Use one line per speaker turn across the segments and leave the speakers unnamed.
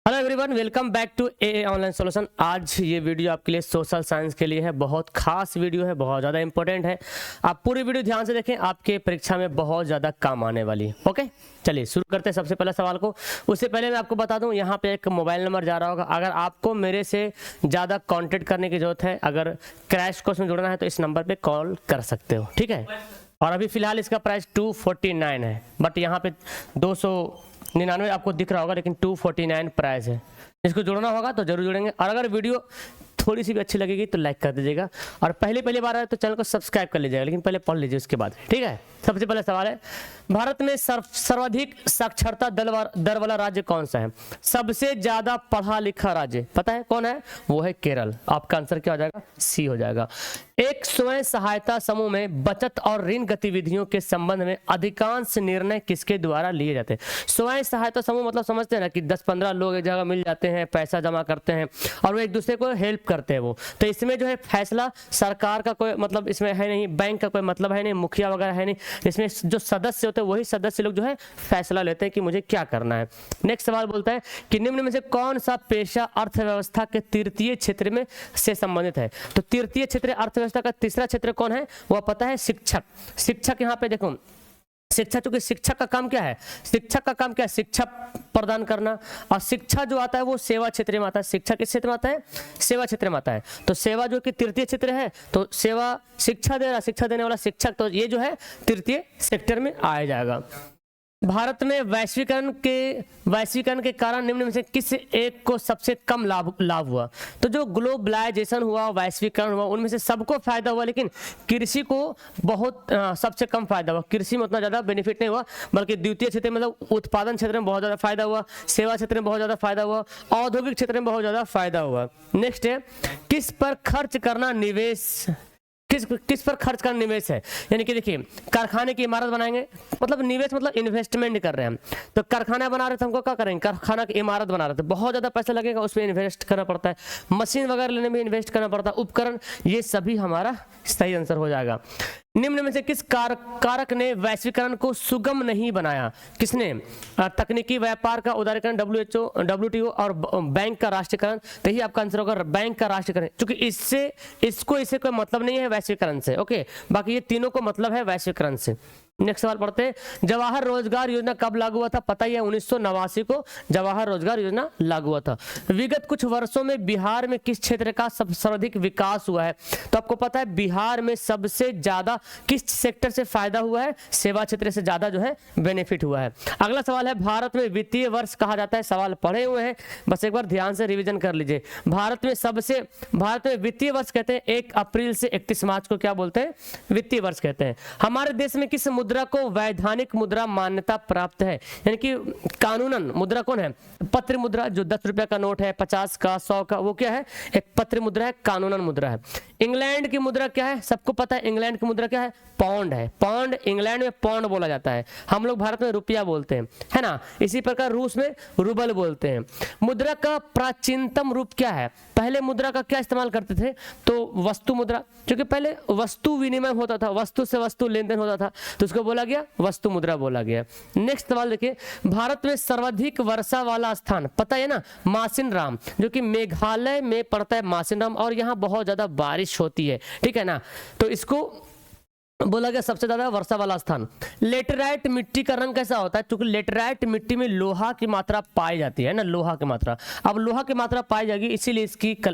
Hello everyone, welcome back to a online solution. आज ये video आपके लिए सोशल साइंस के लिए है। बहुत खास वीडियो है, बहुत ज़्यादा इंपॉर्टेंट है। आप पूरी वीडियो ध्यान से देखें, आपके परीक्षा में बहुत ज़्यादा काम आने वाली है। ओके, चलिए शुरू करते हैं सबसे पहले सवाल को। उससे पहले मैं आपको बता दूं, यहाँ पे एक मोबाइल नंबर जा रहा होगा। अगर आपको मेरे से ज़्यादा कॉन्टेक्ट करने की जरूरत है, अगर क्रैश कोर्स में जुड़ना है तो इस नंबर पर कॉल कर सकते हो, ठीक है। और अभी फिलहाल इसका प्राइस 249 है, बट यहाँ पे 299 आपको दिख रहा होगा, लेकिन 249 प्राइस है। इसको जुड़ना होगा तो जरूर जुड़ेंगे। और अगर वीडियो थोड़ी सी भी अच्छी लगेगी तो लाइक कर दीजिएगा, और पहली बार आए तो चैनल को सब्सक्राइब कर लीजिएगा, लेकिन पहले पढ़ लीजिए उसके बाद, ठीक है। सबसे पहले सवाल है, भारत में सर्वाधिक साक्षरता दर वाला राज्य कौन सा है? सबसे ज्यादा पढ़ा लिखा राज्य पता है कौन है? वो है केरल। आपका आंसर क्या हो जाएगा? सी हो जाएगा। एक स्वयं सहायता समूह में बचत और ऋण गतिविधियों के संबंध में अधिकांश निर्णय किसके द्वारा लिए जाते हैं? स्वयं सहायता समूह मतलब समझते हैं ना कि 10-15 लोग एक जगह मिल जाते हैं, पैसा जमा करते हैं और वो एक दूसरे को हेल्प करते हैं। वो तो इसमें जो है फैसला सरकार का कोई मतलब इसमें है नहीं, बैंक का कोई मतलब है नहीं, मुखिया वगैरह है नहीं। इसमें जो सदस्य होते हैं वही सदस्य लोग जो है फैसला लेते हैं कि मुझे क्या करना है। नेक्स्ट सवाल बोलता है कि निम्न में से कौन सा पेशा अर्थव्यवस्था के तृतीय क्षेत्र में से संबंधित है? तो तृतीय क्षेत्र अर्थव्यवस्था का तीसरा क्षेत्र कौन है? वो पता है, शिक्षक। शिक्षक यहाँ पे देखो, शिक्षा, चूंकि शिक्षक का काम क्या है? शिक्षक का काम क्या है? शिक्षा प्रदान करना। और शिक्षा जो आता है वो सेवा क्षेत्र में आता है। शिक्षा किस क्षेत्र में आता है? सेवा क्षेत्र में आता है। तो सेवा जो कि तृतीय क्षेत्र है, तो सेवा शिक्षा दे रहा, शिक्षा देने वाला शिक्षक, तो ये जो है तृतीय सेक्टर में आ जाएगा। भारत में वैश्वीकरण के कारण निम्न में से किस एक को सबसे कम लाभ हुआ? तो जो ग्लोबलाइजेशन हुआ, वैश्वीकरण हुआ, उनमें से सबको फायदा हुआ, लेकिन कृषि को बहुत सबसे कम फायदा हुआ। कृषि में उतना ज्यादा बेनिफिट नहीं हुआ, बल्कि द्वितीय क्षेत्र में मतलब उत्पादन क्षेत्र में बहुत ज्यादा फायदा हुआ, सेवा क्षेत्र में बहुत ज्यादा फायदा हुआ, औद्योगिक क्षेत्र में बहुत ज्यादा फायदा हुआ। नेक्स्ट है, किस पर खर्च करना निवेश किस पर खर्च करना निवेश है? यानी कि देखिए, कारखाने की इमारत बनाएंगे, मतलब निवेश मतलब इन्वेस्टमेंट कर रहे हैं। तो कारखाना बना रहे थे, हमको क्या करेंगे? कारखाना की इमारत बना रहे थे, बहुत ज्यादा पैसा लगेगा, उस पर इन्वेस्ट करना पड़ता है। मशीन वगैरह लेने में इन्वेस्ट करना पड़ता है, उपकरण, ये सभी हमारा सही आंसर हो जाएगा। निम्न में से किस कारक ने वैश्वीकरण को सुगम नहीं बनाया? किसने? तकनीकी व्यापार का उदारीकरण, WTO और बैंक का राष्ट्रीयकरण। तो ही आपका आंसर होगा बैंक का राष्ट्रीयकरण, क्योंकि इससे कोई मतलब नहीं है वैश्वीकरण से। ओके, बाकी ये तीनों को मतलब है वैश्वीकरण से। नेक्स्ट सवाल पढ़ते हैं, जवाहर रोजगार योजना कब लागू हुआ था? पता ही है, 1989 को जवाहर रोजगार योजना लागू हुआ था। विगत कुछ वर्षों में बिहार में किस क्षेत्र का सर्वाधिक विकास हुआ है? तो आपको पता है बिहार में सबसे ज्यादा किस सेक्टर से फायदा हुआ है? सेवा क्षेत्र से ज्यादा जो है बेनिफिट हुआ है। अगला सवाल है, भारत में वित्तीय वर्ष कहा जाता है। सवाल पढ़े हुए हैं, बस एक बार ध्यान से रिविजन कर लीजिए। भारत में वित्तीय वर्ष कहते हैं 1 अप्रैल से 31 मार्च को क्या बोलते हैं? वित्तीय वर्ष कहते हैं। हमारे देश में किस मुद्रा को वैधानिक मुद्रा मान्यता प्राप्त है? यानी कि कानूनन मुद्रा कौन है? पत्र मुद्रा, जो 10 रुपए का नोट है, 50 का, 100 का, वो क्या है? एक पत्र मुद्रा है, कानूनन मुद्रा है। इंग्लैंड की मुद्रा क्या है? सबको पता है इंग्लैंड की मुद्रा क्या है? पाउंड है। पाउंड, इंग्लैंड में पाउंड बोला जाता है, हम लोग भारत में रुपया बोलते हैं, है ना। इसी प्रकार रूस में रूबल बोलते हैं। मुद्रा का प्राचीनतम रूप क्या है? पहले मुद्रा का क्या इस्तेमाल करते थे? तो वस्तु मुद्रा, क्योंकि पहले वस्तु विनिमय होता था, वस्तु से वस्तु लेन देन होता था, तो उसको बोला गया वस्तु मुद्रा बोला गया। नेक्स्ट सवाल देखिए, भारत में सर्वाधिक वर्षा वाला स्थान पता है ना? मासिनराम, जो कि मेघालय में पड़ता है मासिनराम, और यहाँ बहुत ज्यादा बारिश होती है, ठीक है ना। तो इसको बोला गया सबसे ज्यादा वर्षा वाला स्थान। लेटेराइट मिट्टी का रंग कैसा होता है? क्योंकि लेटेराइट मिट्टी में लोहा की मात्रा पाई जाती है ना, लोहा की मात्रा। अब लोहा की मात्रा पाई जाएगी, इसीलिए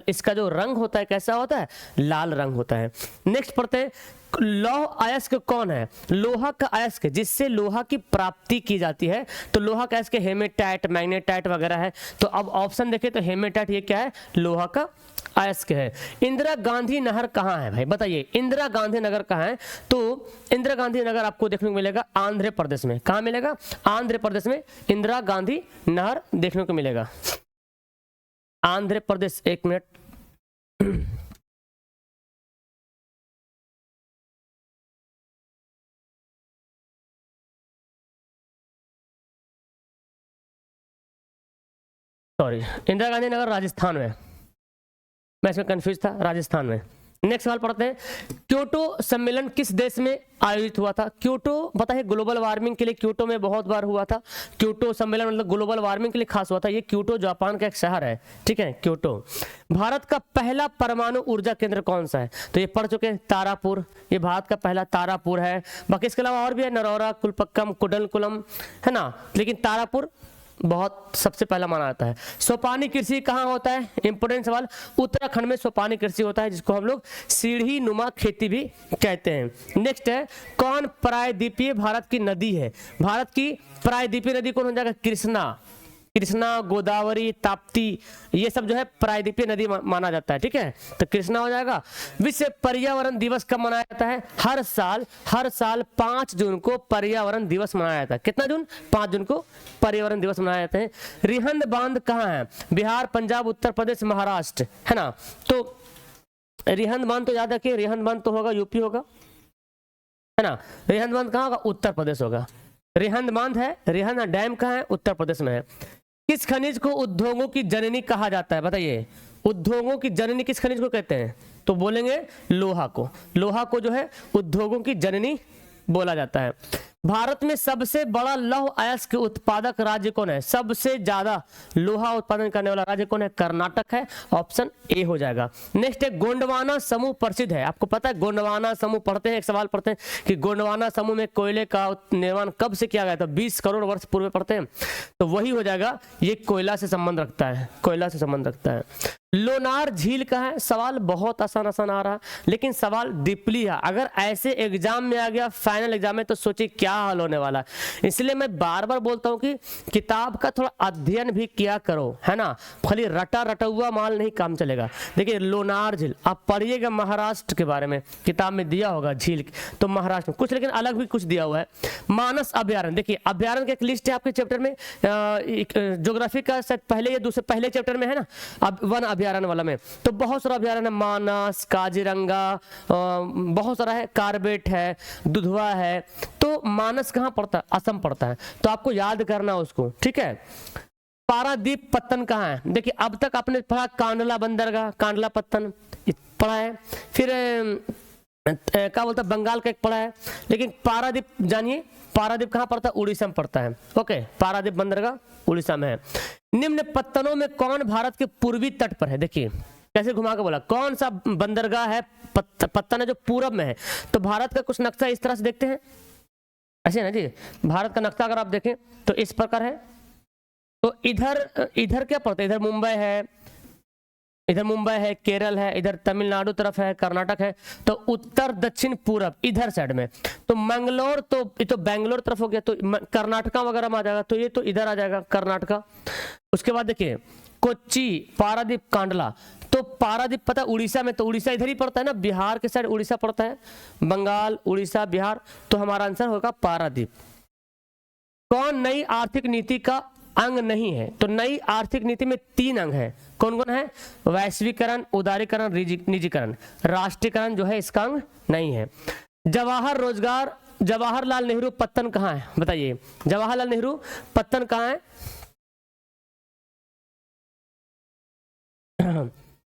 इसका जो रंग होता है कैसा होता है? लाल रंग होता है। नेक्स्ट पढ़ते हैं, लौह अयस्क कौन है? लोहा का अयस्क जिससे लोहा की प्राप्ति की जाती है, तो लोहा का अयस्क हेमेटाइट, मैग्नेटाइट वगैरह है। तो अब ऑप्शन देखें तो हेमेटाइट ये क्या है? लोहा का अयस्क है। इंदिरा गांधी नहर कहाँ है भाई? बताइए, इंदिरा गांधी नगर कहाँ है? तो इंदिरा गांधी नगर आपको देखने को मिलेगा आंध्र प्रदेश में। कहाँ मिलेगा? आंध्र प्रदेश में इंदिरा गांधी नहर देखने को मिलेगा, आंध्र प्रदेश। एक मिनट, सॉरी, इंदिरा गांधी नगर राजस्थान में, मैं इसमें कंफ्यूज था, राजस्थान में। नेक्स्ट सवाल पढ़ते हैं, क्योटो सम्मेलन किस देश में आयोजित हुआ था? क्योटो पता है ग्लोबल वार्मिंग के लिए क्योटो में बहुत बार हुआ था। क्योटो सम्मेलन मतलब ग्लोबल वार्मिंग के लिए खास हुआ था। ये क्योटो जापान का एक शहर है, ठीक है, क्योटो। भारत का पहला परमाणु ऊर्जा केंद्र कौन सा है? तो ये पढ़ चुके हैं, तारापुर। ये भारत का पहला तारापुर है। बाकी इसके अलावा और भी है, नरौरा, कुलपक्कम, कुडनकुलम, है ना, लेकिन तारापुर बहुत सबसे पहला माना जाता है। सोपानी कृषि कहाँ होता है? इंपोर्टेंट सवाल। उत्तराखंड में सोपानी कृषि होता है, जिसको हम लोग सीढ़ी नुमा खेती भी कहते हैं। नेक्स्ट है, कौन प्रायद्वीपीय भारत की नदी है? भारत की प्रायद्वीपीय नदी कौन हो जाएगा? कृष्णा। कृष्णा, गोदावरी, ताप्ती, ये सब जो है प्रायद्वीपीय नदी माना जाता है, ठीक है, तो कृष्णा हो जाएगा। विश्व पर्यावरण दिवस कब मनाया जाता है? हर साल 5 जून को पर्यावरण दिवस मनाया जाता है। कितना जून? 5 जून को पर्यावरण दिवस मनाया जाता है। रिहंद बांध कहाँ है? बिहार, पंजाब, उत्तर प्रदेश, महाराष्ट्र, है ना। तो रिहंद बांध तो याद रखिए, रिहंद बांध तो होगा यूपी होगा, है ना। रिहंद बांध कहाँ होगा? उत्तर प्रदेश होगा। रिहंद बांध है, रिहंद डैम कहाँ है? उत्तर प्रदेश में है। किस खनिज को उद्योगों की जननी कहा जाता है? बताइए, उद्योगों की जननी किस खनिज को कहते हैं? तो बोलेंगे लोहा को। लोहा को जो है उद्योगों की जननी बोला जाता है। भारत में सबसे बड़ा लौह अयस्क उत्पादक राज्य कौन है? सबसे ज्यादा लोहा उत्पादन करने वाला राज्य कौन है? कर्नाटक है। ऑप्शन ए हो जाएगा। नेक्स्ट है, गोंडवाना समूह प्रसिद्ध है। आपको पता है गोंडवाना समूह पढ़ते हैं, एक सवाल पढ़ते हैं कि गोंडवाना समूह में कोयले का निर्माण कब से किया गया था? 20 करोड़ वर्ष पूर्व पढ़ते हैं, तो वही हो जाएगा। ये कोयला से संबंध रखता है, कोयला से संबंध रखता है। लोनार झील का है? सवाल बहुत आसान आ रहा है, लेकिन सवाल डीपली है। अगर ऐसे एग्जाम में आ गया, फाइनल एग्जाम में, तो सोचिए क्या हाल होने वाला है। इसलिए मैं बार बार बोलता हूं कि किताब का थोड़ा अध्ययन भी किया करो, है ना, खाली रटा हुआ माल नहीं काम चलेगा। देखिए लोनार झील आप पढ़िएगा, महाराष्ट्र के बारे में किताब में दिया होगा झील, तो महाराष्ट्र में कुछ, लेकिन अलग भी कुछ दिया हुआ है। मानस अभ्यारण्य, देखिए अभ्यारण्य की एक लिस्ट है आपके चैप्टर में, ज्योग्राफी का पहले या दूसरे पहले चैप्टर में है ना, अब वन अभ्यारण्य वाला में, तो बहुत सारा अभ्यारण्य, मानस, काजीरंगा, बहुत सारा है, कार्बेट है, दुधवा है। तो मानस कहाँ पड़ता है? असम पड़ता है, तो आपको याद करना उसको, ठीक है। पारादीप पत्तन कहाँ है? देखिए अब तक आपने पढ़ा कांडला बंदरगाह, कांडला पत्तन पढ़ा है, फिर क्या बोलता है बंगाल का एक पढ़ा है, लेकिन पारादीप जानिए, पारादीप कहाँ पड़ता है? उड़ीसा में पड़ता है। ओके, पारादीप बंदरगाह उड़ीसा में है। निम्न पत्तनों में कौन भारत के पूर्वी तट पर है? देखिए कैसे घुमा के बोला, कौन सा बंदरगाह है, पत्तन है जो पूरब में है। तो भारत का कुछ नक्शा इस तरह से देखते हैं, ऐसे ना जी, भारत का नक्शा अगर आप देखें तो इस प्रकार है। तो इधर क्या पड़ता है? इधर मुंबई है, केरल है, इधर तमिलनाडु तरफ है, कर्नाटक है। तो उत्तर दक्षिण पूरब इधर साइड में। तो मंगलोर, तो ये तो बेंगलोर तरफ हो गया, तो कर्नाटका वगैरह में आ जाएगा, तो ये तो इधर आ जाएगा कर्नाटका। उसके बाद देखिए कोच्चि, पारादीप, कांडला, तो पारादीप पता उड़ीसा में, तो उड़ीसा इधर ही पड़ता है ना, बिहार के साइड उड़ीसा पड़ता है, बंगाल, उड़ीसा, बिहार, तो हमारा आंसर होगा पारादीप। कौन नई आर्थिक नीति का अंग नहीं है? तो नई आर्थिक नीति में 3 अंग है। कौन कौन है? वैश्वीकरण, उदारीकरण, निजीकरण। राष्ट्रीयकरण जो है इसका अंग नहीं है। जवाहरलाल नेहरू पत्तन कहाँ है? बताइए, जवाहरलाल नेहरू पत्तन कहाँ है?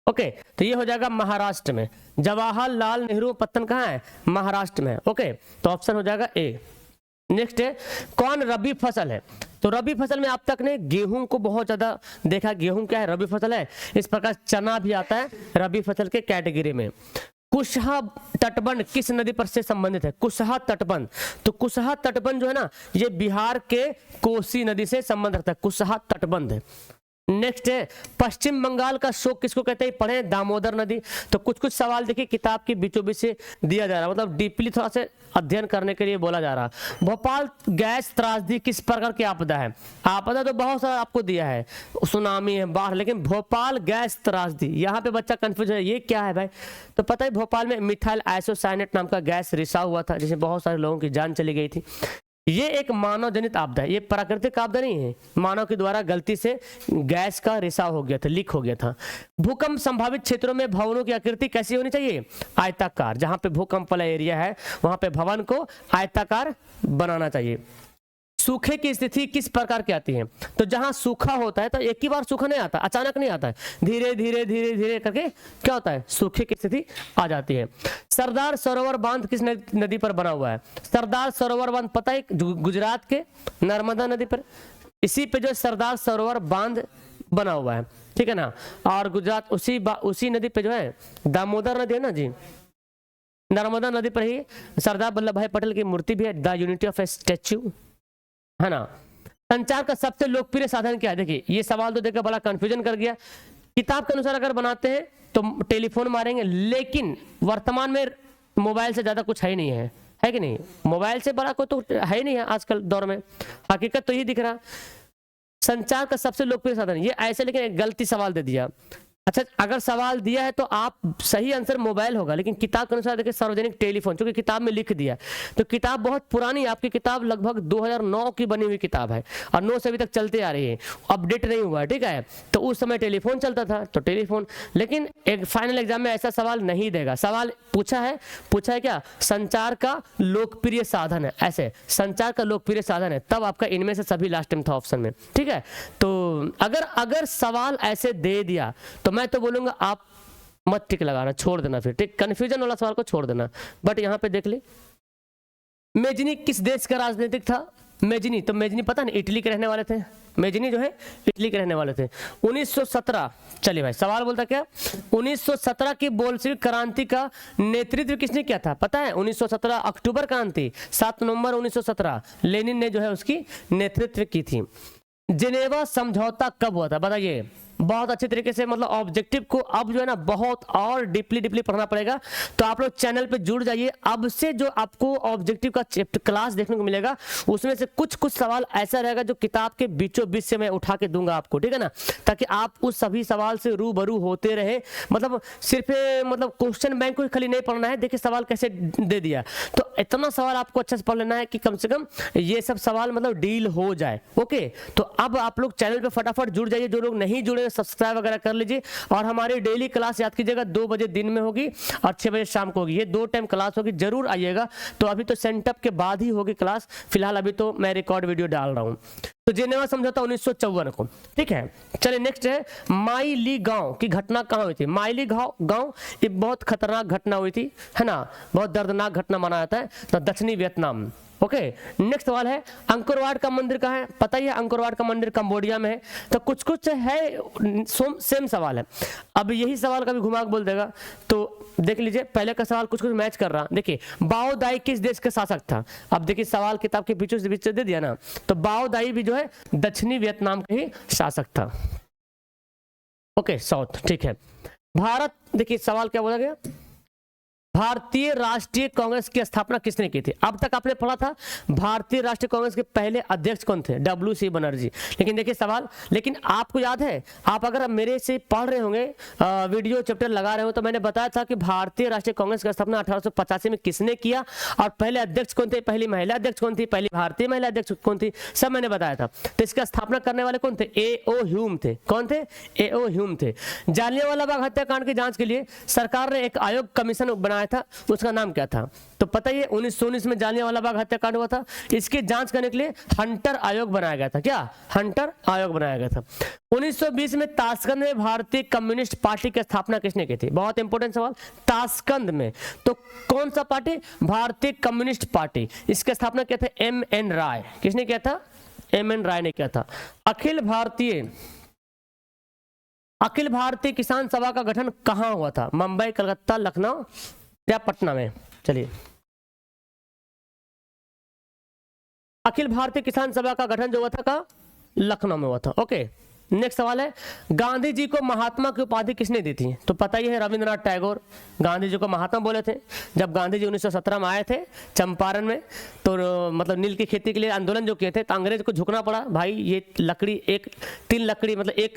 ओके, तो ये हो जाएगा महाराष्ट्र में। जवाहरलाल नेहरू पत्तन कहाँ है? महाराष्ट्र में। ओके, तो ऑप्शन हो जाएगा ए। नेक्स्ट है, कौन रबी फसल है? तो रबी फसल में आप तक ने गेहूं को बहुत ज्यादा देखा। गेहूं क्या है? रबी फसल है। इस प्रकार चना भी आता है रबी फसल के कैटेगरी में। कुशहा तटबंध किस नदी पर से संबंधित है? कुशहा तटबंध, तो कुशहा तटबंध जो है ना, ये बिहार के कोसी नदी से संबंध रखता है, कुशहा तटबंध। नेक्स्ट है, पश्चिम बंगाल का शोक किसको कहते हैं? पढ़े, दामोदर नदी। तो कुछ कुछ सवाल देखिए किताब के बीचों बीच से दिया जा रहा है, मतलब डीपली थोड़ा सा अध्ययन करने के लिए बोला जा रहा है। भोपाल गैस त्रासदी किस प्रकार की आपदा है? आपदा तो बहुत सारा आपको दिया है, सुनामी है, बाढ़, लेकिन भोपाल गैस त्रासदी, यहाँ पे बच्चा कंफ्यूज है, ये क्या है भाई? तो पता है भोपाल में मिथाइल आइसोसाइनेट नाम का गैस रिसाव हुआ था, जिसमें बहुत सारे लोगों की जान चली गई थी। ये एक मानव जनित आपदा है, ये प्राकृतिक आपदा नहीं है, मानव के द्वारा गलती से गैस का रिसाव हो गया था, लीक हो गया था। भूकंप संभावित क्षेत्रों में भवनों की आकृति कैसी होनी चाहिए? आयताकार। जहां पे भूकंप वाला एरिया है वहां पे भवन को आयताकार बनाना चाहिए। सूखे की स्थिति किस प्रकार की आती है? तो जहां सूखा होता है तो एक ही बार सूखा नहीं आता, अचानक नहीं आता है, धीरे धीरे धीरे धीरे करके क्या होता है, सूखे की स्थिति आ जाती है। सरदार सरोवर बांध किस नदी पर बना हुआ है? सरदार सरोवर बांध पता है, गुजरात के नर्मदा नदी पर, इसी पे जो सरदार सरोवर बांध बना हुआ है, ठीक है ना। और गुजरात उसी नदी पे जो है दामोदर नदी है ना जी, नर्मदा नदी पर ही सरदार वल्लभ भाई पटेल की मूर्ति भी है, the unity of A statue, है ना। संचार का सबसे लोकप्रिय साधन क्या है? देखिए ये सवाल तो देखकर बड़ा कंफ्यूजन कर गया। किताब के अनुसार अगर बनाते हैं तो टेलीफोन मारेंगे, लेकिन वर्तमान में मोबाइल से ज्यादा कुछ है ही नहीं है कि नहीं? मोबाइल से बड़ा कोई तो है ही नहीं है आजकल दौर में, हकीकत तो यही दिख रहा। संचार का सबसे लोकप्रिय साधन, ये ऐसे लेकिन एक गलती सवाल दे दिया। अच्छा, अगर सवाल दिया है तो आप सही आंसर मोबाइल होगा, लेकिन किताब के अनुसार देखिए सार्वजनिक टेलीफोन, क्योंकि किताब में लिख दिया। तो किताब बहुत पुरानी है, आपकी किताब लगभग 2009 की बनी हुई किताब है और 9 से अभी तक चलते आ रही है, अपडेट नहीं हुआ है, ठीक है। तो उस समय टेलीफोन चलता था तो टेलीफोन, लेकिन एक फाइनल एग्जाम में ऐसा सवाल नहीं देगा। सवाल पूछा है क्या, संचार का लोकप्रिय साधन है, ऐसे संचार का लोकप्रिय साधन है, तब आपका इनमें से सभी लास्ट टाइम था ऑप्शन में, ठीक है। तो अगर सवाल ऐसे दे दिया तो मैं तो बोलूंगा आप मत टिक लगाना, छोड़ देना, फिर ठीक, कंफ्यूजन वाला सवाल को छोड़ देना। बट यहां पे देख ले, मेजनी किस देश का राजनीतिक था? मेजनी, तो मेजनी पता नहीं, इटली के रहने वाले थे। मेजनी जो है इटली के रहने वाले थे। 1917, चलिए भाई सवाल बोलता क्या, 1917 की बोल्शेविक क्रांति का नेतृत्व किसने किया था? पता है 1917 अक्टूबर क्रांति, 7 नवंबर 1917 लेनिन ने जो है उसकी नेतृत्व की थी। जिनेवा समझौता कब हुआ था बताइए? बहुत अच्छे तरीके से, मतलब ऑब्जेक्टिव को अब जो है ना बहुत और डीपली पढ़ना पड़ेगा। तो आप लोग चैनल पे जुड़ जाइए, अब से जो आपको ऑब्जेक्टिव का चैप्टर क्लास देखने को मिलेगा उसमें से कुछ सवाल ऐसा रहेगा जो किताब के बीचों बीच से मैं उठा के दूंगा आपको, ठीक है ना, ताकि आप उस सभी सवाल से रूबरू होते रहे। मतलब सिर्फ मतलब क्वेश्चन बैंक को खाली नहीं पढ़ना है, देखिए सवाल कैसे दे दिया, तो इतना सवाल आपको अच्छे से पढ़ लेना है कि कम से कम ये सब सवाल मतलब डील हो जाए। ओके, तो अब आप लोग चैनल पे फटाफट जुड़ जाइए, जो लोग नहीं जुड़े सब्सक्राइब वगैरह कर लीजिए। और हमारी डेली क्लास याद कीजिएगा 2 बजे दिन में होगी और 6 बजे शाम को होगी, ये 2 टाइम क्लास होगी, जरूर आइएगा। तो अभी तो सेंटअप के बाद ही होगी क्लास, फिलहाल अभी तो मैं रिकॉर्ड वीडियो डाल रहा हूँ। तो जिनेवा समझौता 1954 को, ठीक है। चलिए नेक्स्ट है, माई ली गांव की घटना कहाँ हुई थी? माई ली गांव ये बहुत खतरनाक घटना हुई थी, है ना, बहुत दर्दनाक घटना माना जाता है, तो दक्षिणी वियतनाम। ओके, नेक्स्ट सवाल है, अंकोरवाट का मंदिर कहाँ है? पता ही है, अंकोरवाट का मंदिर कंबोडिया में है। तो कुछ है सेम सवाल है। अब यही सवाल कभी घुमा के बोल देगा, तो देख लीजिए पहले का सवाल कुछ मैच कर रहा। देखिए बाओ दाई किस देश का शासक था? अब देखिए सवाल किताब के बीचों से बीच दे दिया ना, तो बाओ दाई भी जो है दक्षिणी वियतनाम का ही शासक था। ओके, साउथ, ठीक है। भारत, देखिए सवाल क्या बोला गया, भारतीय राष्ट्रीय कांग्रेस की स्थापना किसने की थी? अब तक आपने पढ़ा था भारतीय राष्ट्रीय कांग्रेस के पहले अध्यक्ष कौन थे? WC बनर्जी। लेकिन देखिए सवाल, लेकिन आपको याद है, आप अगर मेरे से पढ़ रहे होंगे, वीडियो चैप्टर लगा रहे हो, तो मैंने बताया था कि भारतीय राष्ट्रीय कांग्रेस की स्थापना 1885 में किसने किया और पहले अध्यक्ष कौन थे, पहली महिला अध्यक्ष कौन थी, पहली भारतीय महिला अध्यक्ष कौन थी, सब मैंने बताया था। तो इसका स्थापना करने वाले कौन थे? A.O. ह्यूम थे। कौन थे? A.O. ह्यूम थे। जालियांवाला बाग हत्याकांड की जांच के लिए सरकार ने एक आयोग कमीशन बनाया था, उसका नाम क्या था? तो पता ही है 1919 में जालियांवाला बाग हत्याकांड हुआ था, इसकी जांच करने के लिए हंटर आयोग बनाया गया था। क्या? हंटर आयोग बनाया गया था। 1920 में ताशकंद में भारतीय कम्युनिस्ट पार्टी की स्थापना किसने की थी? बहुत इंपॉर्टेंट सवाल, ताशकंद में। तो कौन सा पार्टी? भारतीय कम्युनिस्ट पार्टी। इसकी स्थापना किया था M.N. राय। किसने किया था? M.N. राय ने किया था। अखिल भारतीय किसान सभा का गठन कहां हुआ था? मुंबई, कलकत्ता, लखनऊ या पटना में? चलिए, अखिल भारतीय किसान सभा का गठन जो हुआ था का लखनऊ में हुआ था। ओके, नेक्स्ट सवाल है, गांधी जी को महात्मा की उपाधि किसने दी थी? तो पता ही है रविंद्रनाथ टैगोर गांधी जी को महात्मा बोले थे। जब गांधी जी 1917 में आए थे चंपारण में, तो मतलब नील की खेती के लिए आंदोलन जो किए थे, तो अंग्रेज को झुकना पड़ा। भाई ये लकड़ी, एक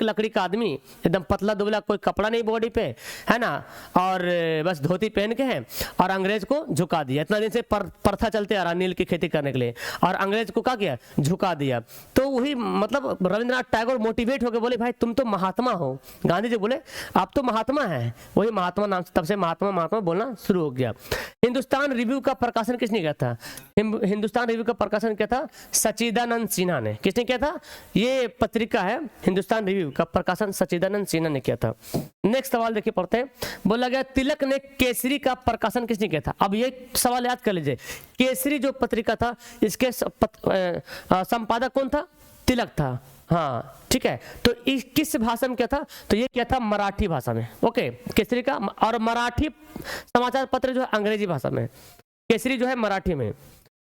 लकड़ी का आदमी, एकदम पतला दुबला, कोई कपड़ा नहीं बॉडी पे, है ना, और बस धोती पहन के है, और अंग्रेज को झुका दिया। इतना दिन से प्रथा चलते आ रहा नील की खेती करने के लिए, और अंग्रेज को क्या किया? झुका दिया। तो वही मतलब रविंद्रनाथ टैगोर मोटिवेट एक्साइट हो गए, बोले भाई तुम तो महात्मा हो। गांधी जी बोले आप तो महात्मा हैं, वही महात्मा नाम से तब से महात्मा महात्मा बोलना शुरू हो गया। हिंदुस्तान रिव्यू का प्रकाशन किसने किया था? हिंदुस्तान रिव्यू का प्रकाशन किया था सच्चिदानंद सिन्हा ने। किसने किया था? ये पत्रिका है हिंदुस्तान रिव्यू का प्रकाशन सच्चिदानंद सिन्हा ने किया था। नेक्स्ट सवाल देखिए पढ़ते हैं। बोला गया तिलक ने केसरी का प्रकाशन किसने किया था? अब ये सवाल याद कर लीजिए, केसरी जो पत्रिका था इसके संपादक कौन था? तिलक था। हाँ ठीक है, तो इस किस भाषा में क्या था? तो ये क्या था? मराठी भाषा में। ओके, केसरी का, और मराठी समाचार पत्र जो है अंग्रेजी भाषा में, केसरी जो है मराठी में।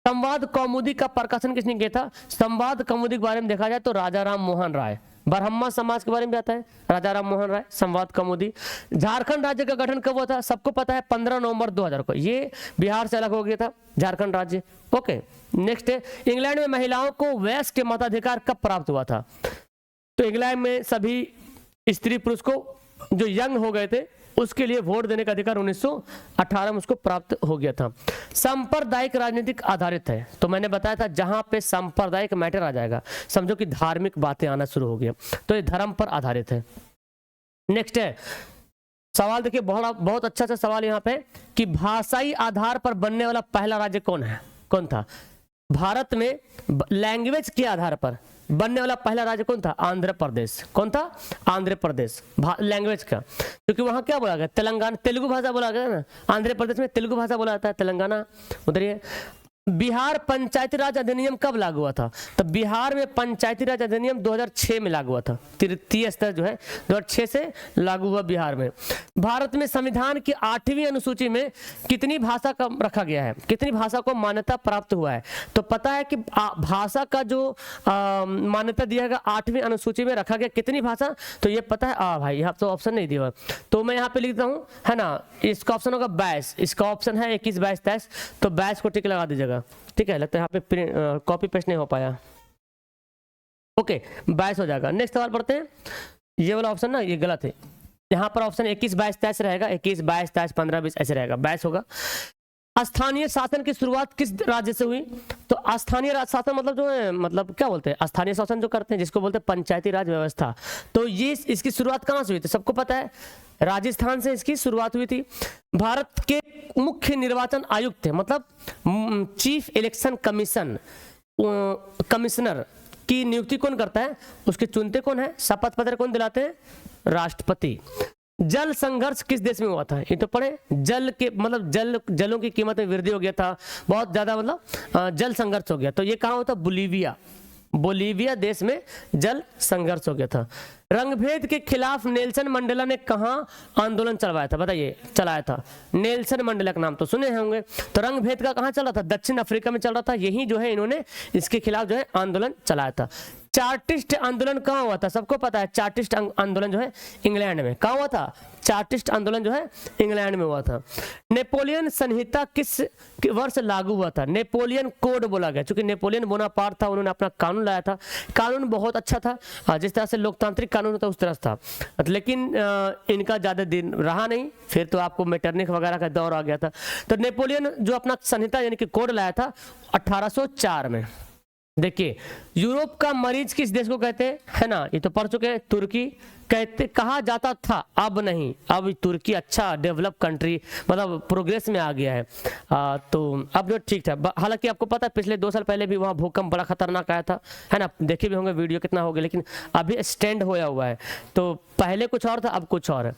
संवाद कौमुदी का प्रकाशन किसने किया था? संवाद कौमुदी के बारे में देखा जाए तो राजा राम मोहन राय। ब्रह्मा समाज के बारे में आता है राजा राम मोहन राय, संवाद कौमुदी। झारखंड राज्य का गठन कब हुआ था? सबको पता है 15 नवंबर 2000 को। ये बिहार से अलग हो गया था झारखंड राज्य। ओके, नेक्स्ट है इंग्लैंड में महिलाओं को वयस्क मताधिकार कब प्राप्त हुआ था? तो इंग्लैंड में सभी स्त्री पुरुष को जो यंग हो गए थे उसके लिए वोट देने का अधिकार 1918 में उसको प्राप्त हो गया था। सांप्रदायिक राजनीतिक आधारित है, तो मैंने बताया था जहां पे सांप्रदायिक मैटर आ जाएगा समझो कि धार्मिक बातें आना शुरू हो गया, तो ये धर्म पर आधारित है। नेक्स्ट है सवाल देखिए, बहुत अच्छा सा सवाल यहाँ पे कि भाषाई आधार पर बनने वाला पहला राज्य कौन था? भारत में लैंग्वेज के आधार पर बनने वाला पहला राज्य कौन था? आंध्र प्रदेश। कौन था? आंध्र प्रदेश, लैंग्वेज का, क्योंकि वहां क्या बोला गया? तेलंगाना, तेलुगु भाषा बोला गया ना। आंध्र प्रदेश में तेलुगु भाषा बोला जाता है, तेलंगाना उधर ही है। बिहार पंचायती राज अधिनियम कब लागू हुआ था? तो बिहार में पंचायती राज अधिनियम 2006 में लागू हुआ था। तृतीय स्तर जो है 2006 से लागू हुआ बिहार में। भारत में संविधान की 8वीं अनुसूची में कितनी भाषा का रखा गया है? कितनी भाषा को मान्यता प्राप्त हुआ है? तो पता है कि भाषा का जो मान्यता दिया गया 8वीं अनुसूची में रखा गया कितनी भाषा? तो ये पता है भाई, यहाँ तो ऑप्शन नहीं दिया, तो मैं यहाँ पे लिखता हूँ, है ना। इसका ऑप्शन होगा 22, इसका ऑप्शन है 21, 22, 23, तो 22 को टिक लगा दीजिएगा। ठीक है, लगता है यहाँ पे कॉपी पेस्ट नहीं हो पाया। ओके, 22 हो जाएगा। नेक्स्ट सवाल पढ़ते हैं। ये वाला ऑप्शन ना ये गलत है, यहाँ पर ऑप्शन 21, 22, 23 रहेगा। 21, 22, 23, 15, 20 ऐसे रहेगा, 22 होगा। स्थानीय शासन की शुरुआत किस राज्य से हुई? तो स्थानीय शासन मतलब जो है, मतलब क्या बोलते हैं, स्थानीय शासन जो करते हैं जिसको बोलते हैं पंचायती राज व्यवस्था, तो ये इसकी शुरुआत कहाँ से हुई थी? सबको पता है राजस्थान से इसकी शुरुआत हुई थी। भारत के मुख्य निर्वाचन आयुक्त थे, मतलब चीफ इलेक्शन कमिश्नर की नियुक्ति कौन करता है? उसके चुनते कौन है? शपथ पत्र कौन दिलाते हैं? राष्ट्रपति। जल संघर्ष किस देश में हुआ था? ये तो पढ़े, जल के मतलब जलों की कीमत में वृद्धि हो गया था बहुत ज्यादा, मतलब जल संघर्ष हो गया। तो ये कहाँ होता? बोलीविया देश में जल संघर्ष हो गया था। रंगभेद के खिलाफ नेल्सन मंडेला ने कहाँ आंदोलन चलवाया था? बताइए, चलाया था। नेल्सन मंडेला का नाम तो सुने होंगे। तो रंगभेद का कहाँ चला था? दक्षिण अफ्रीका में चल रहा था। यही जो है इन्होंने इसके खिलाफ जो है आंदोलन चलाया था। चार्टिस्ट आंदोलन कहाँ हुआ था? सबको पता है चार्टिस्ट आंदोलन जो है इंग्लैंड में। कहाँ हुआ था? चार्टिस्ट आंदोलन जो है इंग्लैंड में हुआ था। नेपोलियन संहिता किस वर्ष लागू हुआ था? नेपोलियन कोड बोला गया, क्योंकि नेपोलियन बोनापार्ट था, उन्होंने अपना कानून लाया था। कानून बहुत अच्छा था, जिस तरह से लोकतांत्रिक कानून होता है उस तरह था, लेकिन इनका ज्यादा दिन रहा नहीं, फिर तो आपको मेटरनिक वगैरह का दौर आ गया था। तो नेपोलियन जो अपना संहिता यानी कि कोड लाया था 1804 में। देखिए, यूरोप का मरीज किस देश को कहते हैं? है ना, ये तो पढ़ चुके हैं। तुर्की कहा जाता था, अब नहीं, अब तुर्की अच्छा डेवलप कंट्री मतलब प्रोग्रेस में आ गया है। तो अब जो ठीक था। हालांकि आपको पता है पिछले 2 साल पहले भी वहाँ भूकंप बड़ा खतरनाक आया था, है ना, देखे भी होंगे वीडियो कितना हो गया, लेकिन अभी स्टैंड होया हुआ है। तो पहले कुछ और था, अब कुछ और है।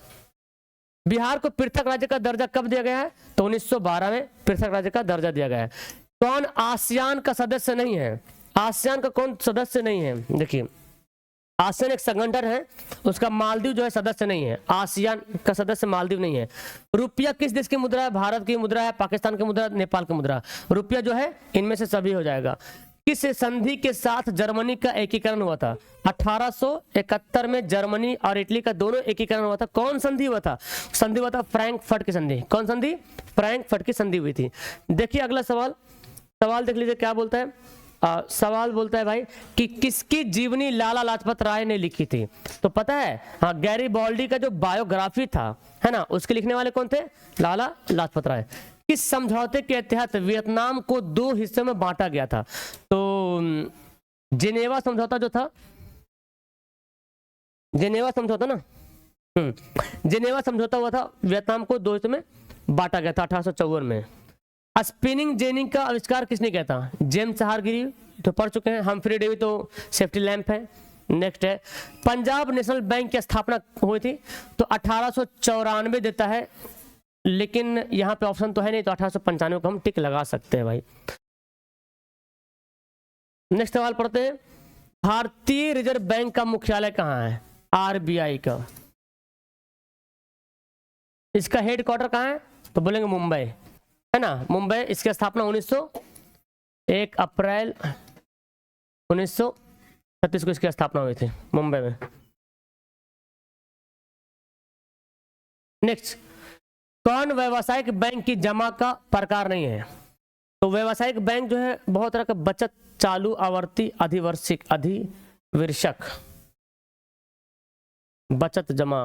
बिहार को पृथक राज्य का दर्जा कब दिया गया है? तो 1912 में पृथक राज्य का दर्जा दिया गया है। कौन आसियान का सदस्य नहीं है? आसियान का कौन सदस्य नहीं है? देखिए, आसियान एक संगठन है, उसका मालदीव जो है सदस्य नहीं है। आसियान का सदस्य मालदीव नहीं है। रुपया किस देश की मुद्रा है? भारत की मुद्रा है, पाकिस्तान की मुद्रा, नेपाल की मुद्रा। रुपया जो है इनमें से सभी हो जाएगा। किस संधि के साथ जर्मनी का एकीकरण हुआ था? 1871 में जर्मनी और इटली का दोनों एकीकरण हुआ था। कौन संधि हुआ था? संधि हुआ था फ्रैंकफर्ट की संधि। कौन संधि? फ्रैंकफर्ट की संधि हुई थी। देखिए अगला सवाल देख लीजिए क्या बोलता है। सवाल बोलता है भाई कि किसकी जीवनी लाला लाजपत राय ने लिखी थी? तो पता है, हाँ, गैरीबाल्डी का जो बायोग्राफी था, है ना, उसके लिखने वाले कौन थे? लाला लाजपत राय। किस समझौते के तहत वियतनाम को 2 हिस्सों में बांटा गया था? तो जिनेवा समझौता जो था, जेनेवा समझौता ना, जेनेवा समझौता हुआ था, वियतनाम को 2 हिस्सों में बांटा गया था 1854 में। स्पिनिंग जेनी का आविष्कार किसने किया था? जेम्स हारग्रीव, तो पढ़ चुके हैं। हम्फ्री डेवी तो सेफ्टी लैंप है। नेक्स्ट है पंजाब नेशनल बैंक की स्थापना हुई थी, तो 1894 देता है, लेकिन यहाँ पे ऑप्शन तो है नहीं, तो 1895 को हम टिक लगा सकते हैं भाई। नेक्स्ट सवाल पढ़ते हैं, भारतीय रिजर्व बैंक का मुख्यालय कहाँ है? आरबीआई का। इसका हेडक्वार्टर कहाँ है? तो बोलेंगे मुंबई, है ना, मुंबई। इसकी स्थापना 1 अप्रैल 1936 को इसकी स्थापना हुई थी मुंबई में। नेक्स्ट, कौन व्यावसायिक बैंक की जमा का प्रकार नहीं है? तो व्यावसायिक बैंक जो है बहुत तरह का बचत, चालू, आवर्ती, अधिवर्षिक, अधिवर्षक, बचत जमा,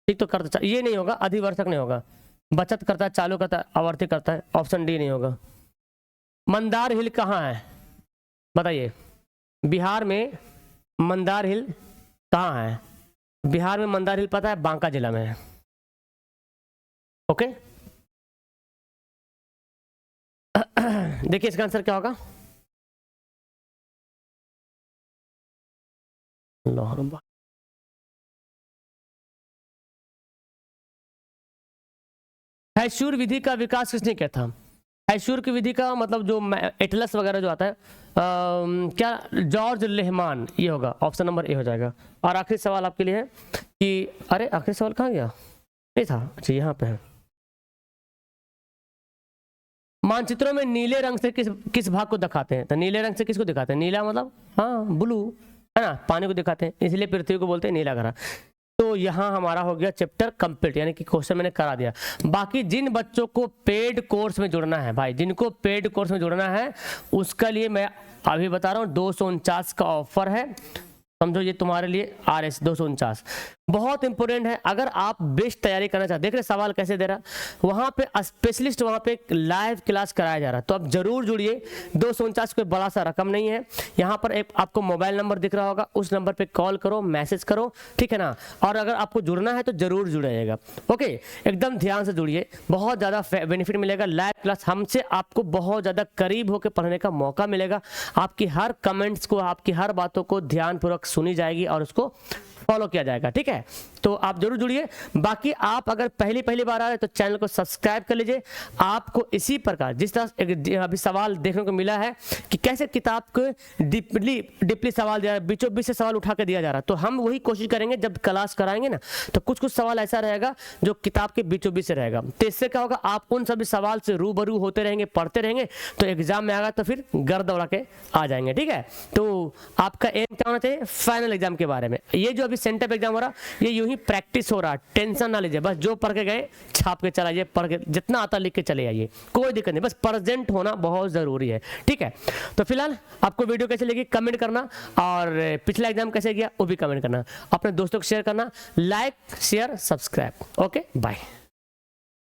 ठीक, तो करता ये नहीं होगा, अधिवर्षक नहीं होगा, बचत करता है, चालू करता है, आवर्ती करता है, ऑप्शन डी नहीं होगा। मंदार हिल कहाँ है? बताइए, बिहार में मंदार हिल कहाँ है? बिहार में मंदार हिल पता है? बांका जिला में है। ओके, देखिए इसका आंसर क्या होगा? हैशूर विधि का विकास किसने किया था? हैशूर की विधि का मतलब जो एटलस वगैरह जो आता है, क्या जॉर्ज लेहमान, ये होगा, ऑप्शन नंबर ए हो जाएगा। और आखिरी सवाल आपके लिए है कि, अरे आखिरी सवाल कहाँ गया? नहीं था, अच्छा यहाँ पे है। मानचित्रों में नीले रंग से किस भाग को दिखाते हैं? तो नीले रंग से किसको दिखाते हैं? नीला मतलब हाँ ब्लू, है ना, पानी को दिखाते हैं, इसलिए पृथ्वी को बोलते हैं नीला ग्रह। तो यहाँ हमारा हो गया चैप्टर कंप्लीट, यानी कि क्वेश्चन मैंने करा दिया। बाकी जिन बच्चों को पेड कोर्स में जुड़ना है भाई, जिनको पेड कोर्स में जुड़ना है, उसका लिए मैं अभी बता रहा हूँ 249 का ऑफर है, समझो ये तुम्हारे लिए RS 249 बहुत इंपॉर्टेंट है। अगर आप बेस्ट तैयारी करना चाहते, देख रहे सवाल कैसे दे रहा, वहां पे स्पेशलिस्ट, वहां पे लाइव क्लास कराया जा रहा है, तो आप जरूर जुड़िए। 249 कोई बड़ा सा रकम नहीं है। यहाँ पर एक आपको मोबाइल नंबर दिख रहा होगा, उस नंबर पे कॉल करो, मैसेज करो, ठीक है ना। और अगर आपको जुड़ना है तो जरूर जुड़िएगा, ओके, एकदम ध्यान से जुड़िए, बहुत ज़्यादा बेनिफिट मिलेगा। लाइव क्लास हमसे आपको बहुत ज़्यादा करीब होकर पढ़ने का मौका मिलेगा। आपकी हर कमेंट्स को, आपकी हर बातों को ध्यानपूर्वक सुनी जाएगी और उसको फॉलो किया जाएगा, ठीक है। तो आप जरूर जुड़िए। बाकी आप अगर पहली बार आ रहे तो चैनल को सब्सक्राइब कर लीजिए। आपको इसी प्रकार जिस तरह अभी सवाल देखने को मिला है कि कैसे किताब को डीपली सवाल दिया, बीचों बीच से सवाल उठा के दिया जा रहा है, तो हम वही कोशिश करेंगे जब क्लास कराएंगे ना, तो कुछ सवाल ऐसा रहेगा जो किताब के बीचों बीच से रहेगा। तो इससे क्या होगा, आप उन सभी सवाल से रूबरू होते रहेंगे, पढ़ते रहेंगे, तो एग्जाम में आएगा तो फिर गर्द उड़ा के आ जाएंगे, ठीक है। तो आपका एम क्या होना चाहिए फाइनल एग्जाम के बारे में? ये जो अभी सेंटर पे एग्जाम हो रहा, ये यूं ही प्रैक्टिस हो रहा, टेंशन ना लीजिए, बस जो पढ़ के गए छाप के चला जाइए, पढ़ के जितना आता लिख के चले आइए, कोई दिक्कत नहीं, बस प्रेजेंट होना बहुत जरूरी है, ठीक है। तो फिलहाल आपको वीडियो कैसे लगी कमेंट करना, और पिछला एग्जाम कैसे गया वो भी कमेंट करना, अपने दोस्तों को शेयर करना, like share subscribe, okay bye.